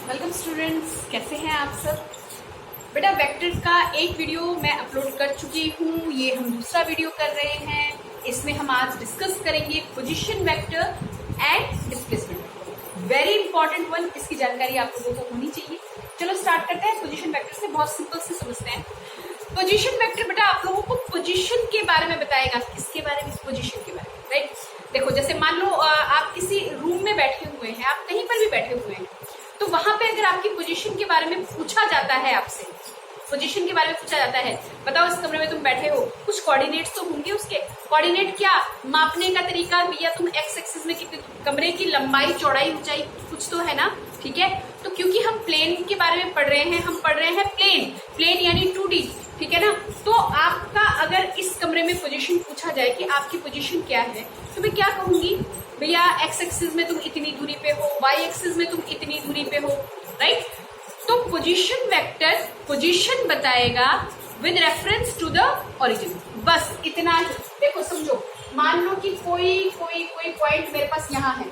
Welcome students, कैसे हैं आप सब। बेटा वेक्टर का एक वीडियो मैं अपलोड कर चुकी हूँ, ये हम दूसरा वीडियो कर रहे हैं। इसमें हम आज डिस्कस करेंगे position vector and displacement. Very important one, इसकी जानकारी आप लोगों को होनी चाहिए। चलो स्टार्ट करते हैं। पोजीशन वेक्टर से बहुत सिंपल से समझते हैं। पोजीशन वेक्टर बेटा आप लोगों को पोजीशन के बारे में बताएगा। किसके बारे में? पोजीशन के बारे में, राइट। देखो जैसे मान लो आप किसी रूम में बैठे हुए हैं, आप कहीं पर भी बैठे हुए हैं, तो वहां पे अगर आपकी पोजीशन के बारे में पूछा जाता है, आपसे पोजीशन के बारे में पूछा जाता है, बताओ इस कमरे में तुम बैठे हो, कुछ कोऑर्डिनेट्स तो होंगे। उसके कोऑर्डिनेट क्या? मापने का तरीका, भैया तुम एक्स एक्सिस में कितने, कमरे की लंबाई चौड़ाई ऊंचाई कुछ तो है ना, ठीक है। तो क्योंकि हम प्लेन के बारे में पढ़ रहे हैं, हम पढ़ रहे हैं प्लेन यानी 2D, ठीक है ना। तो आपका अगर इस कमरे में पोजीशन पूछा जाए कि आपकी पोजीशन क्या है, तो मैं क्या कहूंगी, भैया एक्स एक्सिस में तुम इतनी दूरी पे हो, वाई एक्सिस में तुम इतनी दूरी पे हो, राइट। तो पोजीशन वेक्टर पोजीशन बताएगा with reference to the origin, बस इतना ही। देखो समझो, मान लो कि कोई पॉइंट मेरे पास यहाँ है,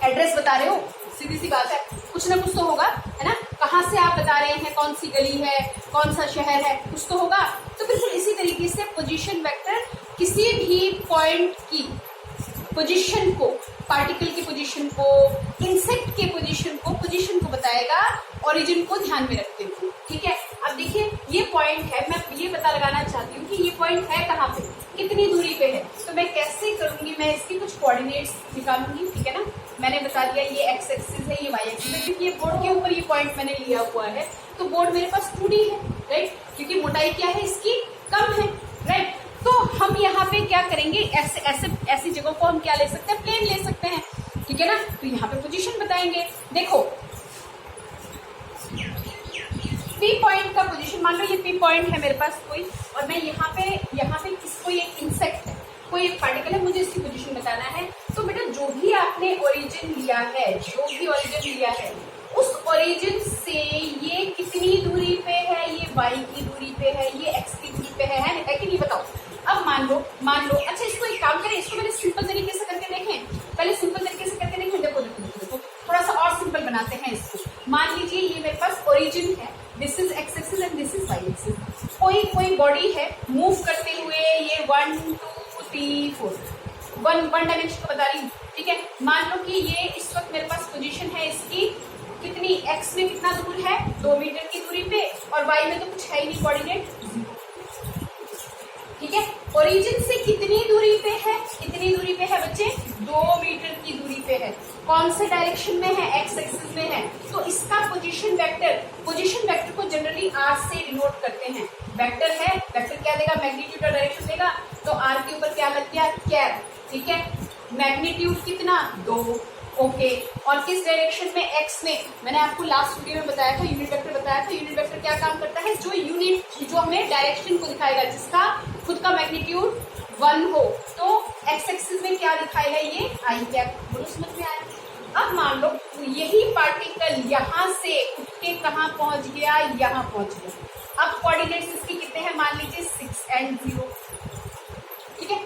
एड्रेस बता रहे हो, सीधी सी बात है, कुछ ना कुछ तो होगा, है ना। कहाँ से आप बता रहे हैं, कौन सी गली है, कौन सा शहर है, कुछ तो होगा। तो बिल्कुल इसी तरीके से पोजीशन वेक्टर किसी भी पॉइंट की पोजीशन को, पार्टिकल की पोजीशन को, इंसेक्ट के पोजीशन को बताएगा ओरिजिन को ध्यान में रखते हुए, ठीक है। अब देखिए ये पॉइंट है, मैं ये पता लगाना चाहती हूँ कि ये पॉइंट है कहाँ पे, कितनी दूरी पे है। तो मैं कैसे करूंगी, मैं इसकी कुछ कोऑर्डिनेट्स निकालूंगी, ठीक है ना। मैंने बता दिया ये एक्स एक्सिस है, ये वाई एक्सिस है, क्योंकि ये बोर्ड के ऊपर ये पॉइंट मैंने लिया हुआ है, तो बोर्ड मेरे पास 2D है, राइट, क्योंकि मोटाई क्या है इसकी, कम है, राइट। तो हम यहाँ पे क्या करेंगे, ऐसी जगहों को हम क्या ले सकते हैं, प्लेन ले सकते हैं, ठीक है ना। तो यहाँ पे पोजीशन बताएंगे। देखो पी पॉइंट का पोजीशन, मान लो ये पी पॉइंट है मेरे पास कोई, और मैं यहाँ पे किसको, ये इंसेक्ट है, कोई एक पार्टिकल है, मुझे इसकी पोजीशन बताना है। तो बेटा जो भी आपने ओरिजिन लिया है, उस ओरिजिन से ये कितनी दूरी पे है, ये वाई की दूरी पे है, ये एक्स की दूरी पे है कि नहीं, बताओ। अब मान लो अच्छा इसको एक काम करें, इसको मैंने सिंपल तरीके से करके देखें, पहले सिंपल तरीके से करके देखें। देखो थोड़ा सा और सिंपल बनाते हैं इसको। मान लीजिए ये मेरे पास ओरिजिन है, this is x axis and this is y axis. कोई बॉडी है मूव करते हुए, ये 1 2 3 4 वन डायमेंशन को बता रही हूँ, ठीक है। मान लो कि ये इस वक्त मेरे पास पोजीशन है इसकी, कितनी, एक्स में कितना दूर है, 2 मीटर की दूरी पे, और वाई में तो कुछ है ही नहीं, कोऑर्डिनेट 0, ठीक है। ओरिजिन से कितनी दूरी पे है बच्चे, 2 मीटर की दूरी पे है। कौन से डायरेक्शन में है, एक्स एक्सिस में है। तो इसका पोजीशन वेक्टर को जनरली आर से डिनोट करते हैं। वेक्टर है, वेक्टर क्या देगा, मैग्नीट्यूड और डायरेक्शन देगा। तो आर के ऊपर क्या लग गया, कैप, ठीक है। मैग्नीट्यूड कितना, 2, ओके। और किस डायरेक्शन में, एक्स में। मैंने आपको लास्ट वीडियो में बताया था, यूनिट वेक्टर बताया था। यूनिट वेक्टर क्या काम करता है, जो हमें डायरेक्शन को दिखाएगा, जिसका खुद का मैग्नीट्यूड 1 हो, तो एक्स एक्सिस में क्या दिखाएगा, ये आई कैप। बोलो समझ में आया। अब मान लो यही पार्टिकल यहाँ से उठ के कहाँ पहुंच गया, यहाँ पहुंच गया। अब कोऑर्डिनेट्स इसके कितने हैं, मान लीजिए 6 and 0, ठीक है।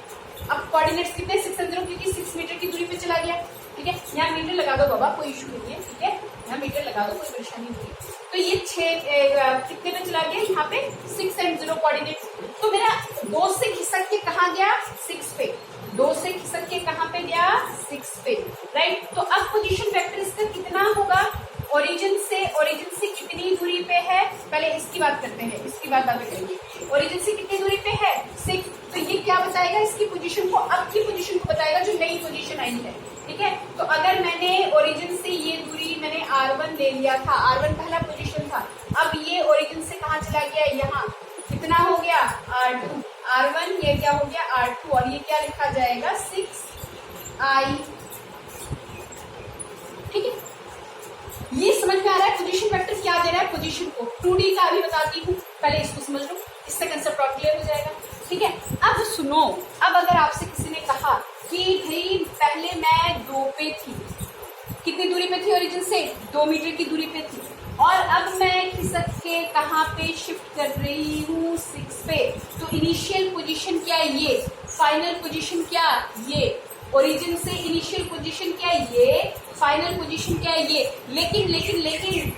अब कोऑर्डिनेट्स कितने, 6 and 0, क्योंकि 6 मीटर की दूरी पे चला गया, ठीक है। यहाँ मीटर लगा दो बाबा, कोई इशू नहीं है, ठीक है, यहाँ मीटर लगा दो, कोई परेशानी नहीं है। तो ये 6 कितने पे चला गया, यहाँ पे 6 and 0 कोऑर्डिनेट्स। तो मेरा 2 से खिसक के कहाँ गया, 6 पे, 2 से खिसक के कहाँ पे गया, 6 पे, राइट। तो अब पोजीशन वेक्टर इसका कितना होगा, ओरिजिन से कितनी दूरी पे है, पहले इसकी बात करते हैं, इसकी बात करेंगे। ओरिजिन से कितनी दूरी पे है, 6। तो ये क्या बताएगा, इसकी पोजीशन को, अब की पोजीशन को बताएगा, जो नई पोजीशन आई है, ठीक है। तो अगर मैंने ओरिजिन से ये दूरी मैंने R1 ले लिया था, R1 पहला पोजीशन था, अब ये ओरिजिन से कहाँ चला गया, यहाँ, कितना हो गया, R2, R1, ये क्या हो गया, R2, और ये क्या लिखा जाएगा, 6I, ठीक है। ये समझ में आ रहा है पोजीशन वेक्टर क्या दे रहा है, पोजीशन को। 2D का अभी बताती हूँ, पहले इसको समझ लो, इससे कंसेप्ट और क्लियर हो जाएगा, ठीक है। अब सुनो, अब अगर आपसे किसी ने कहा कि भाई पहले मैं 2 पे थी, कितनी दूरी पे थी ओरिजिन से, 2 मीटर की दूरी पे थी, और अब मैं खिसक के कहाँ पे शिफ्ट कर रही हूँ, 6 पे। तो इनिशियल पोजीशन क्या, ये फाइनल पोजीशन क्या, ये ओरिजिन से इनिशियल पोजीशन क्या, ये फाइनल पोजीशन क्या है ये, लेकिन लेकिन लेकिन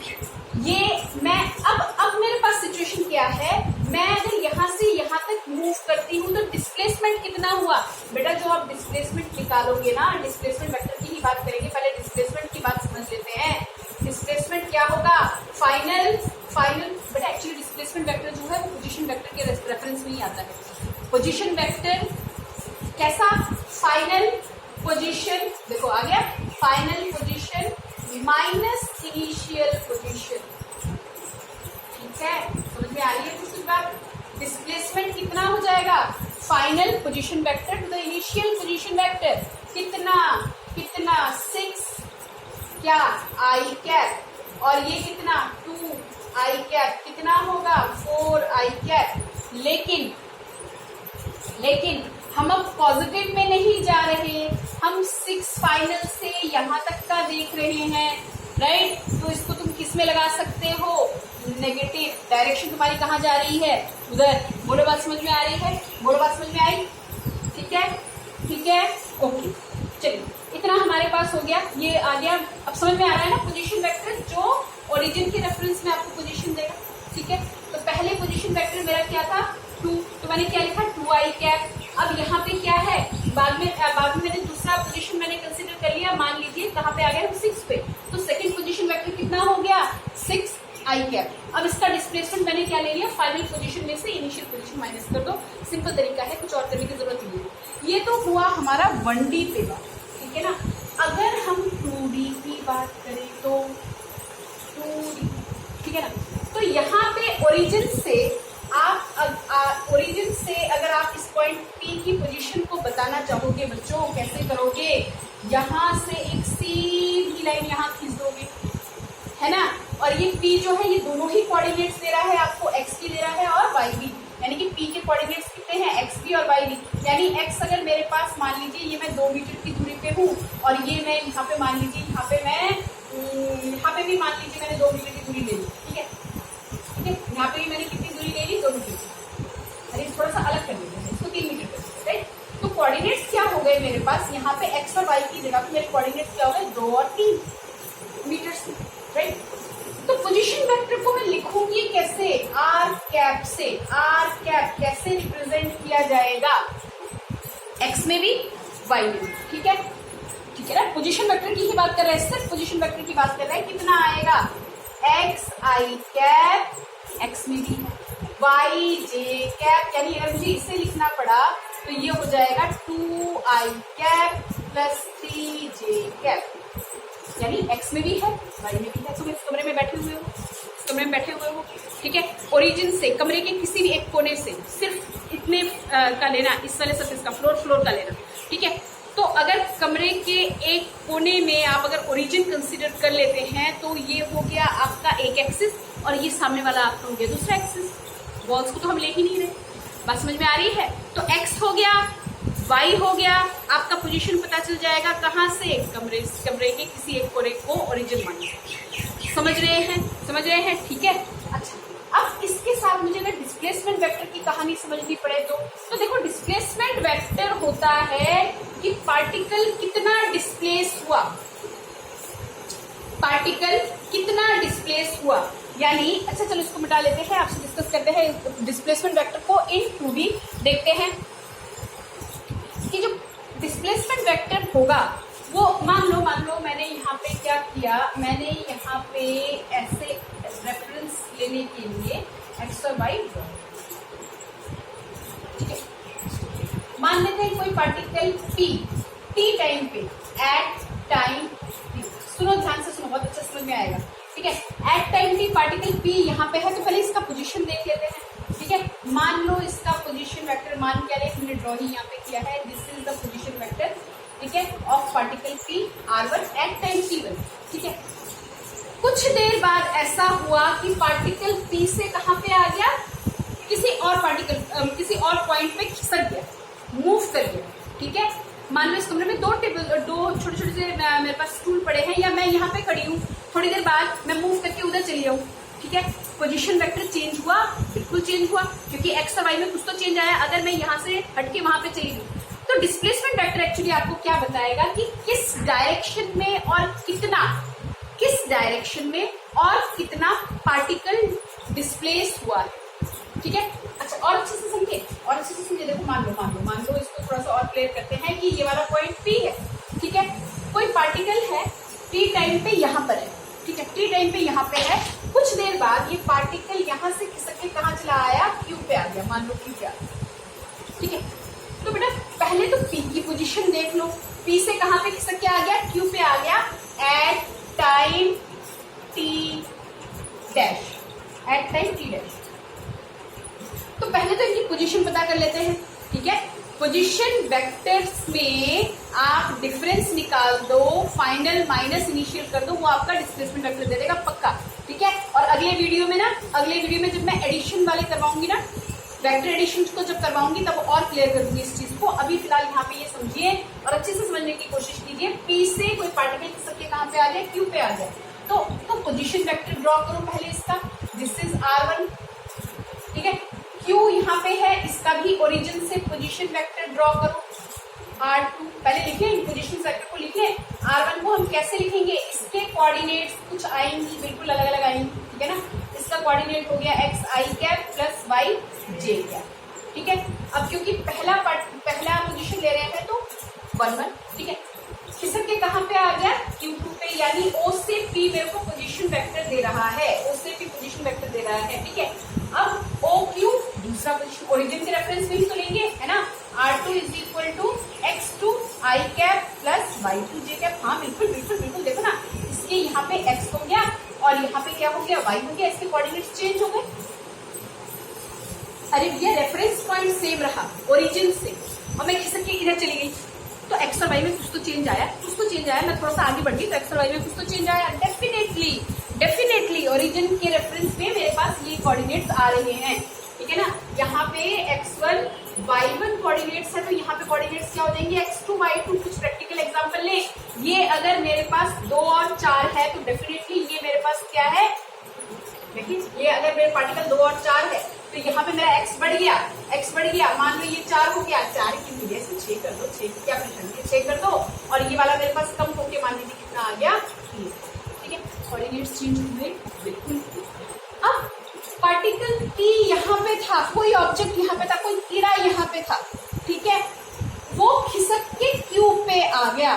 ये मैं अब मेरे पास सिचुएशन क्या है, मैं अगर यहाँ से यहाँ तक मूव करती हूँ तो डिस्प्लेसमेंट कितना हुआ बेटा। जो आप डिस्प्लेसमेंट निकालोगे ना, डिस्प्लेसमेंट वेक्टर की ही बात करेंगे, पहले डिस्प्लेसमेंट की बात समझ लेते हैं। डिस्प्लेसमेंट क्या होगा, फाइनल बेटा एक्चुअली डिस्प्लेसमेंट वेक्टर जो है वो पोजीशन वेक्टर के रेफरेंस में ही आता है। पोजीशन वेक्टर कैसा, फाइनल पोजीशन, देखो आ गया, final position minus initial position, ठीक है, समझ में आ रही है दूसरी बात। डिस्प्लेसमेंट कितना हो जाएगा, final position vector to the initial position vector, कितना 6 क्या आई कैप, और ये कितना 2 आई कैप, कितना होगा 4 आई कैप। लेकिन हम अब पॉजिटिव में नहीं जा रहे, हम 6 फाइनल से यहाँ तक का देख रहे हैं, राइट। तो इसको तुम किस में लगा सकते हो, नेगेटिव। डायरेक्शन तुम्हारी कहाँ जा रही है, उधर। बोलो बात समझ में आ रही है, बोलो बात समझ में आई, ठीक है, ओके। चलिए इतना हमारे पास हो गया, ये आ गया। अब समझ में आ रहा है ना पोजीशन वेक्टर जो ओरिजिन के रेफरेंस में आपको पोजीशन देगा, ठीक है। तो पहले पोजीशन वेक्टर मेरा क्या था 2, तो मैंने क्या लिखा 2 आई कैप। अब यहाँ पे क्या है, बाद में मैंने दूसरा पोजीशन मैंने कंसीडर कर लिया, मान लीजिए कहाँ पे आ गया 6 पे, तो सेकंड पोजीशन वेक्टर कितना हो गया 6 आई कैप। अब इसका डिस्प्लेसमेंट मैंने क्या ले लिया, फाइनल पोजीशन में से इनिशियल पोजीशन माइनस कर दो, सिंपल तरीका है, कुछ और करने की जरूरत नहीं है। ये तो हुआ हमारा 1D पे बात, ठीक है ना। अगर हम 2D की बात करें तो 2D, ठीक है ना। तो यहाँ पे ओरिजिन से अगर आप इस पॉइंट P की पोजीशन को बताना चाहोगे बच्चों, कैसे करोगे, यहाँ से एक सीधी लाइन यहाँ खींच दोगे, है ना। और ये P जो है ये दोनों ही कोऑर्डिनेट्स दे रहा है आपको, x की दे रहा है और y भी, यानी कि P के कोऑर्डिनेट्स कितने हैं, x भी और y भी। यानी x अगर मेरे पास मान लीजिए ये मैं 2 मीटर की दूरी पे हूँ, और ये मैं यहाँ पे मान लीजिए यहाँ पे भी मान लीजिए मैंने 2 मीटर की दूरी ले ली, ठीक है, यहाँ पे भी मैंने कितनी दूरी ले ली 2 मीटर की। अरे थोड़ा सा अलग कर लेते हैं इसको, 3 मीटर कर देते, राइट। तो कोऑर्डिनेट्स क्या हो गए मेरे पास, यहाँ पे x और y की जगह पे मेरे कोऑर्डिनेट्स क्या हो गए 2 और 3 मीटर, राइट। तो पोजीशन वेक्टर को मैं लिखूंगी कैसे, आर कैप से। आर कैप कैसे रिप्रेजेंट किया जाएगा, x में भी y में भी, ठीक है ना। पोजीशन वेक्टर की ही बात कर रहे हैं, सिर्फ पोजीशन वेक्टर की बात कर रहे हैं, कितना आएगा x आई कैप, x में भी है, y j कैप, यानी अगर मुझे इसे लिखना पड़ा तो ये हो जाएगा 2 आई कैप प्लस 3 j कैप, यानी x में भी है y में भी है। तुम इस कमरे में बैठे हुए हो, ठीक है। ओरिजिन से कमरे के किसी भी एक कोने से सिर्फ इतने का लेना, इस वाले सरफेस का फ्लोर का लेना, ठीक है। तो अगर कमरे के एक कोने में आप अगर ओरिजिन कंसीडर कर लेते हैं तो ये हो गया आपका एक एक्सिस, और ये सामने वाला आपका हो गया दूसरा एक्सिस। वॉल्स को तो हम ले ही नहीं रहे, बात समझ में आ रही है। तो x हो गया, y हो गया, आपका पोजीशन पता चल जाएगा कहाँ से, कमरे के किसी एक कोने को ओरिजिन मानिए। समझ रहे हैं, ठीक है। अच्छा, अब इसके साथ मुझे अगर डिस्प्लेसमेंट वेक्टर की कहानी समझनी पड़े तो देखो डिस्प्लेसमेंट वेक्टर होता है कि पार्टिकल कितना डिस्प्लेस हुआ, यानी अच्छा चलो इसको मिटा लेते हैं, आपसे डिस्कस करते हैं डिस्प्लेसमेंट वेक्टर को इन 2D देखते हैं कि जो डिस्प्लेसमेंट वेक्टर होगा वो मान लो मैंने यहाँ पे क्या किया, मैंने यहाँ पे ऐसे रेफरेंस लेने के लिए x और y, ठीक है। मान लेते हैं कोई पार्टिकल t टाइम पे, एट टाइम t, सुनो ध्यान से सुनो, बहुत अच्छा समझ में आएगा, ठीक है। At time t particle p यहाँ पे है, तो पहले इसका पोजीशन देख लेते हैं, ठीक है। मान लो इसका पोजीशन वेक्टर मान क्या है, हमने ड्रॉ ही यहाँ पे किया है, this is the position vector, ठीक है, of particle p r1 at time t1, ठीक है। कुछ देर बाद ऐसा हुआ कि पार्टिकल p से कहाँ पे आ गया, किसी और पॉइंट पे खिसक गया, मूव कर गया, ठीक है। मान लो इस कमरे में दो छोटे छोटे से मेरे पास स्टूल पड़े हैं, या मैं यहाँ पे खड़ी हूँ, थोड़ी देर बाद मैं मूव करके उधर चली जाऊँ, ठीक है। पोजीशन वेक्टर चेंज हुआ, बिल्कुल चेंज हुआ, क्योंकि एक्स और वाई में कुछ तो चेंज आया। अगर मैं यहाँ से हटके वहां पे चली गई तो तो डिस्प्लेसमेंट वेक्टर एक्चुअली आपको क्या बताएगा कि किस डायरेक्शन में और कितना पार्टिकल डिस्प्लेस हुआ है। ठीक है, अच्छा और अच्छे से समझे, देखो मान लो इसको थोड़ा सा और क्लियर करते हैं कि ये वाला पॉइंट P है। ठीक है, कोई पार्टिकल है T टाइम पे यहाँ पर है। ठीक है, T टाइम पे यहाँ पे है, कुछ देर बाद ये पार्टिकल यहाँ से खिसक के कहाँ चला आया, Q पे आ गया, मान लो Q पे आ गया। ठीक है, तो बेटा पहले तो P की पोजीशन देख लो, P से कहाँ पे खिसक के आ गया, Q पे आ गया एट टाइम T डैश। तो पहले तो इनकी पोजीशन पता कर लेते हैं। ठीक है, पोजीशन वेक्टर्स में आप डिफरेंस निकाल दो, फाइनल माइनस इनिशियल कर दो, वो आपका डिस्प्लेसमेंट वेक्टर दे देगा पक्का। ठीक है, और अगले वीडियो में जब मैं एडिशन वाले करवाऊंगी ना, वेक्टर एडिशन को जब करवाऊंगी तब और क्लियर कर दूंगी इस चीज को। अभी फिलहाल यहाँ पे ये समझिए और अच्छे से समझने की कोशिश कीजिए। पी से कोई पार्टिकल खिसक के कहाँ पे आ जाए, क्यू पे आ जाए, तो पोजीशन वेक्टर ड्रॉ करो पहले इसका, दिस इज R1। ठीक है, क्यू यहाँ पे है, इसका भी ओरिजिन से पोजीशन वेक्टर ड्रॉ करो R2। पहले लिखे पोजीशन वेक्टर को, लिखे R1 को हम कैसे लिखेंगे, इसके कोऑर्डिनेट्स कुछ आएंगी, बिल्कुल अलग अलग आएंगी। ठीक है ना, इसका कोऑर्डिनेट हो गया xi cap plus yj cap. ठीक है, अब क्योंकि पहला पोजीशन ले रहे हैं तो 1 1। ठीक है, खिसक के कहाँ पे आ गया, Q2 पे, यानी O से P मेरे को पोजीशन वेक्टर दे रहा है, O से P पोजीशन वेक्टर दे रहा है। ठीक है, अब OQ दूसरा पोजीशन, ओरिजिन के रेफरेंस में ही तो लेंगे, है ना। R2 is equal to x2 i cap plus y2 j cap. हाँ बिल्कुल, देखो ना, इसके यहाँ पे x हो गया और यहाँ पे क्या हो गया, y हो गया, इसके कोऑर्डिनेट्स चेंज हो गए। अरे ये रेफरेंस पॉइंट सेम रहा ओरिजिन से, और मैं खिसक के इधर चली गई तो एक्स और वाई में कुछ तो चेंज आया, मैं थोड़ा सा आगे बढ़ गई तो एक्स और वाई में कुछ तो चेंज आया। डेफिनेटली ओरिजिन के रेफरेंस में मेरे पास ये कोऑर्डिनेट्स आ रहे हैं। ठीक है ना, यहाँ पे x1 y1 कोऑर्डिनेट्स है, तो यहाँ पे कोऑर्डिनेट्स क्या हो जाएंगे, x2 y2। कुछ प्रैक्टिकल एग्जांपल ले, ये अगर मेरे पास 2 और 4 है तो डेफिनेटली ये मेरे पास क्या है, देखिए ये अगर मेरे पार्टिकल 2 और 4 है तो यहाँ पे मेरा x बढ़ गया, मान लो ये 4 हो गया, 4 की वजह से 6 कर दो, 6 क्या प्रश्न है, 6 कर दो, और ये वाला मेरे पास कम होके मान लीजिए कितना आ गया 3। ठीक है, कोऑर्डिनेट्स चेंज हुए बिल्कुल। अब पार्टिकल T यहाँ पे था, कोई ऑब्जेक्ट यहाँ पे था, कोई कीड़ा यहाँ पे था। ठीक है, वो खिसक के Q पे आ गया,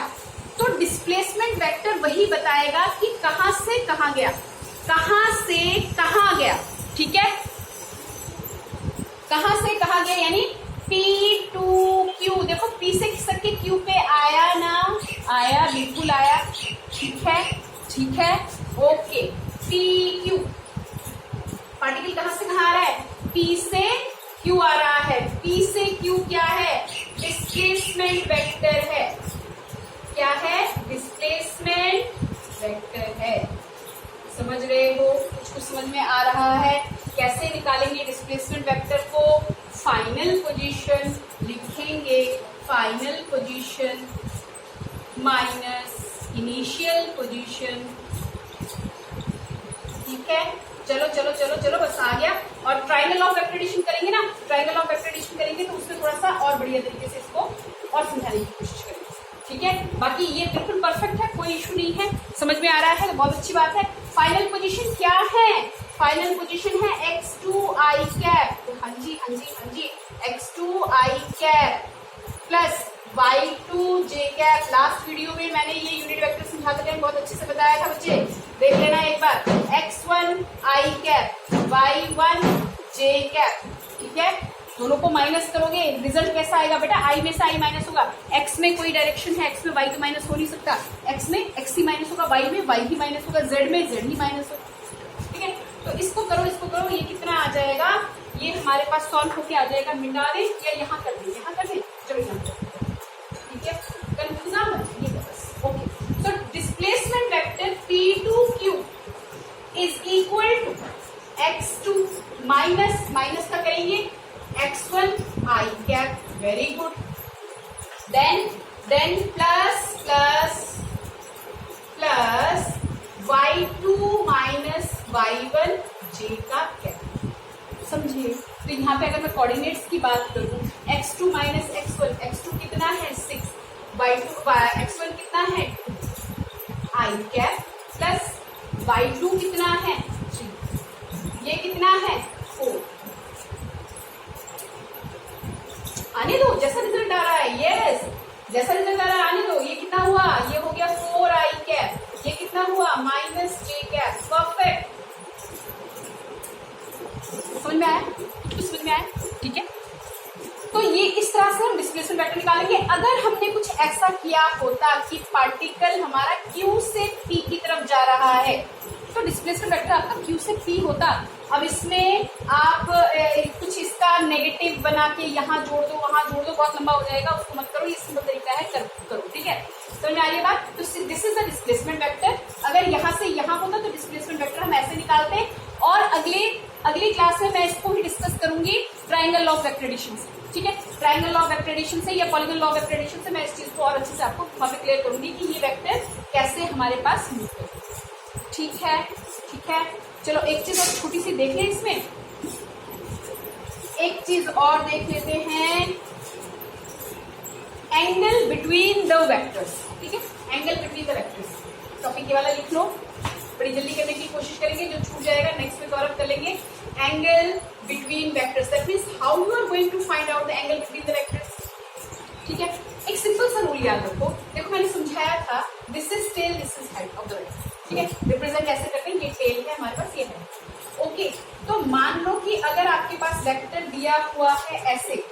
तो डिस्प्लेसमेंट वेक्टर वही बताएगा कि कहां से कहां गया, ठीक है, कहां से कहां गया, यानी P टू Q। देखो P से खिसक के Q पे आया ना, आया, बिल्कुल आया। ठीक है, ओके। P Q पार्टिकल कहां से कहां आ रहा है, P से Q आ रहा है। P से Q क्या है, डिस्प्लेसमेंट वेक्टर है। क्या है, डिस्प्लेसमेंट वेक्टर है। समझ रहे हो, कुछ समझ में आ रहा है। कैसे निकालेंगे डिस्प्लेसमेंट वेक्टर को, फाइनल पोजीशन लिखेंगे, final position minus initial position. ठीक है, चलो बस आ गया। और ट्रायंगल ऑफ वेक्टर एडिशन करेंगे ना, ट्रायंगल ऑफ वेक्टर एडिशन करेंगे तो उसमें थोड़ा सा और बढ़िया तरीके से इसको और समझाने की कोशिश करेंगे। ठीक है, बाकी ये बिल्कुल परफेक्ट है, कोई इशू नहीं है, समझ में आ रहा है तो बहुत अच्छी बात है। फाइनल पोजीशन क्या है, फाइनल पोजीशन है x2 i कैप, हाँ जी, x2 i cap plus y2 j cap. Last video में मैंने ये यूनिट वेक्टर समझाते टाइम बहुत अच्छे से बताया था बच्चे, देख लेना एक बार। x1 i cap, y1 j cap. ठीक है, दोनों को माइनस करोगे रिजल्ट कैसा आएगा बेटा, i में से i माइनस होगा। x में कोई डायरेक्शन है, x में y तो माइनस हो नहीं सकता, x में x ही माइनस होगा, y में y ही माइनस होगा, z में z ही माइनस होगा। ठीक है, तो इसको करो, ये कितना आ जाएगा, ये हमारे पास सॉल्व होके आ जाएगा। मिटा दें या यहाँ कर दें, चलो यहाँ। ठीक है, कंफ्यूज ना मत, ये बस okay. So displacement vector P2Q is equal to x2 minus का करेंगे x1 i cap, very good. Then plus y2 minus y1 j का कैप। समझिए, तो यहाँ पे अगर मैं कोऑर्डिनेट्स की बात करूं, x2 माइनस x1, x2 कितना कितना है 6, x1 कितना है 2 आई कैप प्लस y2 कितना है 3, ये कितना है 4। आने दो, जैसा रिजल्ट आ रहा है, यस जैसा रिजल्ट आ रहा है आने दो। ये कितना हुआ, ये हो गया 4 आई कैप, ये कितना हुआ -j कैप। परफेक्ट, समझ में आया, समझ में आया, ठीक है। तो ये इस तरह से हम डिस्प्लेसमेंट वेक्टर निकालेंगे। अगर हमने कुछ ऐसा किया होता कि पार्टिकल हमारा Q से P की तरफ जा रहा है, तो डिस्प्लेसमेंट वेक्टर आपका Q से P होता। अब इसमें आप कुछ इसका नेगेटिव बना के यहाँ जोड़ दो वहां जोड़ दो, बहुत लंबा हो जाएगा, उसको मत करो, ये सिंपल तरीका है, करो, ठीक है। तो मैं आ रही बात, तो this is the displacement vector. अगर यहाँ से यहाँ होता तो डिस्प्लेसमेंट वेक्टर हम ऐसे निकालते हैं। और अगली क्लास में मैं इसको ही डिस्कस करूंगी triangle law of vector addition से, ठीक है। Triangle law of vector addition से या polygon law of vector addition से मैं इस चीज को और अच्छे से आपको वहां पे क्लियर करूंगी कि ये वेक्टर कैसे हमारे पास मिलते हैं, ठीक है, ठीक है। चलो एक चीज और छोटी सी देख लें, इसमें एक चीज और देख लेते हैं, एंगल बिटवीन द वेक्टर्स, ठीक है। Angle between the vectors topic ये वाला लिख लो, बड़ी जल्दी करने की कोशिश करेंगे, जो छूट जाएगा नेक्स्ट में गौरव कर लेंगे। Angle between vectors, that means how you are going to find out the angle between the vectors, ठीक है। एक सिंपल सा रूल याद रखो, देखो मैंने समझाया था, this is tail, this is head of the vector, ठीक है। रिप्रेजेंट कैसे करते हैं, ये टेल है हमारे पास, ये है, ओके। तो मान लो कि अगर आपके पास वेक्टर दिया हुआ है ऐसे,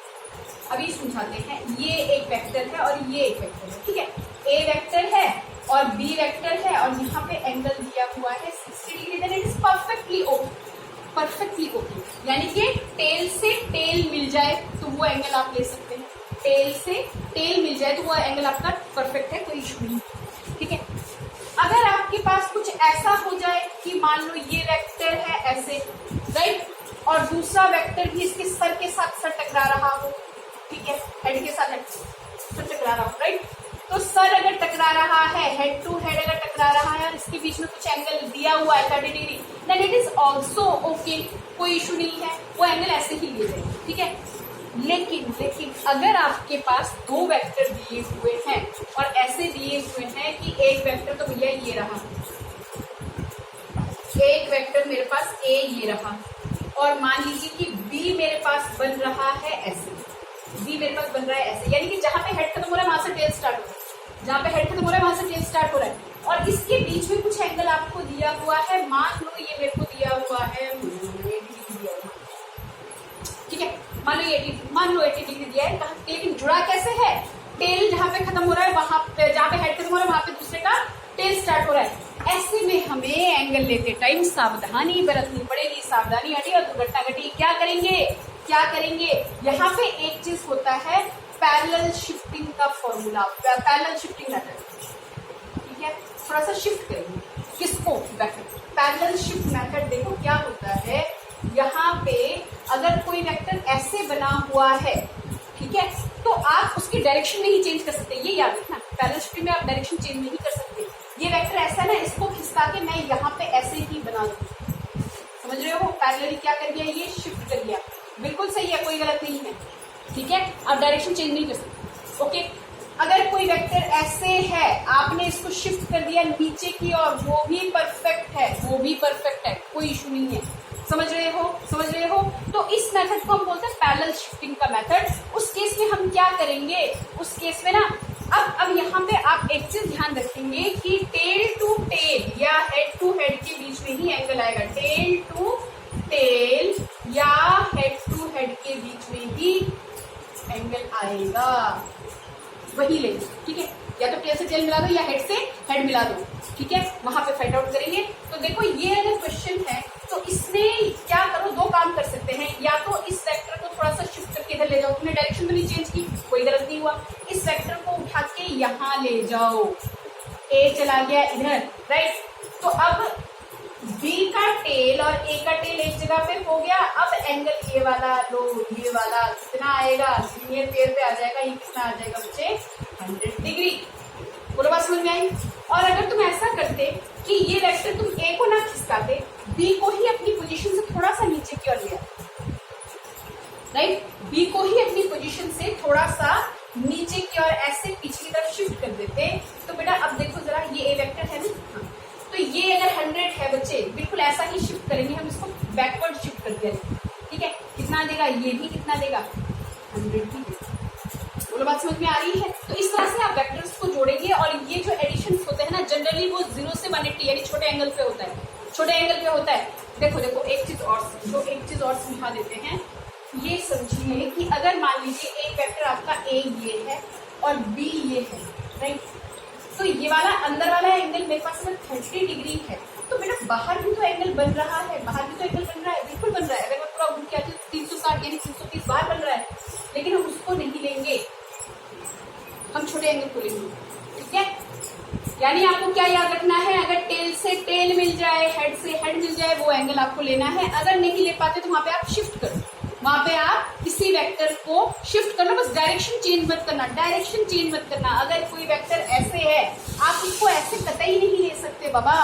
अभी समझाते हैं, ये एक वेक्टर है और ये एक वेक्टर है, ठीक है। ए वेक्टर है और बी वेक्टर है और यहाँ पे एंगल दिया हुआ है 60 degree, then it is perfectly okay, perfectly okay. यानी कि टेल से टेल मिल जाए तो वो एंगल आप ले सकते हैं, टेल से टेल मिल जाए तो वो एंगल आपका परफेक्ट है, कोई इशू नहीं, ठीक है। अगर आपके पास कुछ ऐसा हो जाए कि मान लो ये वेक्टर है ऐसे, राइट, और दूसरा वेक्टर भी इसके सर के साथ सर टकरा रहा हो, ठीक है, हेड के साथ सर टकरा रहा हो, राइट। तो सर अगर टकरा रहा है, हेड टू हेड अगर टकरा रहा है और इसके बीच में कुछ एंगल दिया हुआ है 30 degree, then it is also okay, कोई इशू नहीं है, वो एंगल ऐसे ही लिए जाए, ठीक है। लेकिन अगर आपके पास दो वेक्टर दिए हुए हैं और ऐसे दिए हुए हैं कि एक वेक्टर तो भैया ये रहा, एक वेक्टर मेरे पास ए ये रहा, और मान लीजिए कि बी मेरे पास बन रहा है ऐसे, बी मेरे पास बन रहा है ऐसे, यानी कि जहां पे हेड खत्म हो रहा है वहां से टेल स्टार्ट हो रहा है, जहां पे हेड खत्म हो रहा है वहां से टेल स्टार्ट हो रहा है, और इसके बीच में कुछ एंगल आपको दिया हुआ है, मान लो ये मेरे को दिया हुआ है, ठीक है, मान लो 80 डिग्री दिया है, लेकिन जुड़ा कैसे है, टेल जहां पे खत्म हो रहा है वहां पे, जहां पे हेड खत्म हो रहा है वहां पे दूसरे का टेल स्टार्ट हो रहा है। ऐसे में हमें एंगल लेते टाइम सावधानी बरतनी पड़ेगी, सावधानी हटी और दुर्घटना घटी। क्या करेंगे, यहाँ पे एक चीज होता है पैरेलल शिफ्टिंग का फॉर्मूला, पैरेलल शिफ्टिंग मेथड, ठीक है। थोड़ा सा शिफ्ट करेंगे किसको, वेक्टर, पैरेलल शिफ्ट मेथड। देखो क्या होता है, यहाँ पे अगर कोई वेक्टर ऐसे बना हुआ है, ठीक है, तो आप उसकी डायरेक्शन नहीं चेंज कर सकते, ये याद रखना, पैरेलल शिफ्टिंग में आप डायरेक्शन चेंज नहीं कर सकते। ये वेक्टर ऐसा है ना, इसको खिसका के मैं यहाँ पे ऐसे ही बना दूँ, समझ रहे हो, पैरेलली क्या कर दिया, ये शिफ्ट कर दिया, बिल्कुल सही है, कोई गलत नहीं है, ठीक है। आप डायरेक्शन चेंज नहीं कर सकते, ओके। अगर कोई वेक्टर ऐसे है, आपने इसको शिफ्ट कर दिया नीचे की ओर, वो भी परफेक्ट है, कोई इशू नहीं है, समझ रहे हो। तो इस मेथड को हम बोलते हैं पैरेलल शिफ्टिंग का मेथड। उस केस में हम क्या करेंगे, उस केस में ना, अब यहाँ पे आप एक चीज ध्यान रखेंगे कि टेल टू टेल या हेड टू हेड के बीच में ही एंगल आएगा, टेल टू टेल या हेड टू हेड के बीच में ही एंगल आएगा, वही लेंगे, ठीक है। या तो टेल से टेल मिला दो या हेड से हेड मिला दो, ठीक है, वहां पे फाइंड आउट करेंगे। तो देखो ये अगर क्वेश्चन है तो इसमें क्या करो, दो काम कर सकते हैं, या तो इस वेक्टर को थोड़ा सा शिफ्ट करके इधर ले जाओ, तुमने डायरेक्शन तो नहीं चेंज की, कोई गलत नहीं हुआ, इस वेक्टर को उठा के यहाँ ले जाओ, ए चला गया इधर, राइट। तो अब बी का टेल और ए का टेल एक जगह पे हो गया, अब एंगल ये वाला लो, ये वाला कितना आएगा, लीनियर पेयर पे आ जाएगा, ये कितना आ जाएगा बच्चे, 100 डिग्री। बोलो बात समझ में आई। और अगर तुम ऐसा करते कि ये वेक्टर तुम ए को ना खिसकाते, बी को ही अपनी पोजीशन से थोड़ा सा नीचे की ओर लिया, राइट, बी को ही अपनी पोजीशन से थोड़ा सा नीचे की ओर ऐसे पीछे की तरफ शिफ्ट कर देते, तो बेटा अब देखो जरा, ये ए वेक्टर है ना, हाँ, तो ये अगर 100 है बच्चे, बिल्कुल ऐसा ही शिफ्ट करेंगे हम इसको, बैकवर्ड शिफ्ट कर दिया, ठीक है। कितना देगा, ये भी कितना देगा, 100 भी देगा। बोलो बात समझ में आ रही है। तो इस तरह से आप वेक्टर्स को जोड़ेंगे, और ये जो एडिशन होते हैं ना, जनरली वो 0 से 180 यानी छोटे एंगल पे होता है, छोटे एंगल पे होता है। देखो देखो एक चीज और समझो, एक चीज और समझा देते हैं। ये समझिए कि अगर मान लीजिए एक वेक्टर आपका ए ये है और बी ये है, राइट, तो ये वाला अंदर वाला एंगल मेरे पास अगर 30 डिग्री है, तो बेटा बाहर भी तो एंगल बन रहा है, बाहर भी तो एंगल बन रहा है, बिल्कुल बन रहा है। अगर मैं पूरा घूम के आती हूँ 360 यानी 330 बाहर बन रहा है, लेकिन हम उसको नहीं लेंगे, हम छोटे एंगल को लेंगे, ठीक है। यानी आपको क्या याद रखना है, अगर टेल से टेल मिल जाए, हेड से हेड मिल जाए, वो एंगल आपको लेना है। अगर नहीं ले पाते तो वहां पे आप शिफ्ट करो, वहां पे आप किसी वेक्टर को शिफ्ट करना, बस डायरेक्शन चेंज मत करना, डायरेक्शन चेंज मत करना। अगर कोई वेक्टर ऐसे है, आप उसको ऐसे कतई नहीं ले सकते बाबा।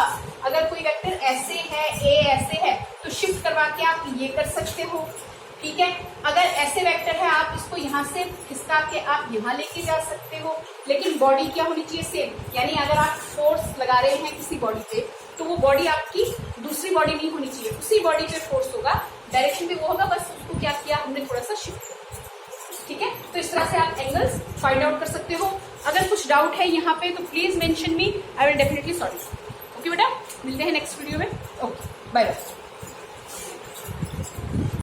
अगर कोई वेक्टर ऐसे है, ए ऐसे है, तो शिफ्ट करवा के आप ये कर सकते हो, ठीक है। अगर ऐसे वेक्टर है, आप इसको यहाँ से खिसका के आप यहाँ लेके जा सकते हो, लेकिन बॉडी क्या होनी चाहिए, सेम। यानी अगर आप फोर्स लगा रहे हैं किसी बॉडी पे, तो वो बॉडी आपकी दूसरी बॉडी नहीं होनी चाहिए, उसी बॉडी पे फोर्स होगा, डायरेक्शन भी वो होगा, बस उसको क्या किया हमने, थोड़ा सा शिफ्ट किया, ठीक है। तो इस तरह से आप एंगल्स फाइंड आउट कर सकते हो। अगर कुछ डाउट है यहाँ पे तो please mention me, I will definitely solve. Okay बेटा, मिलते हैं नेक्स्ट वीडियो में। Okay, bye bye.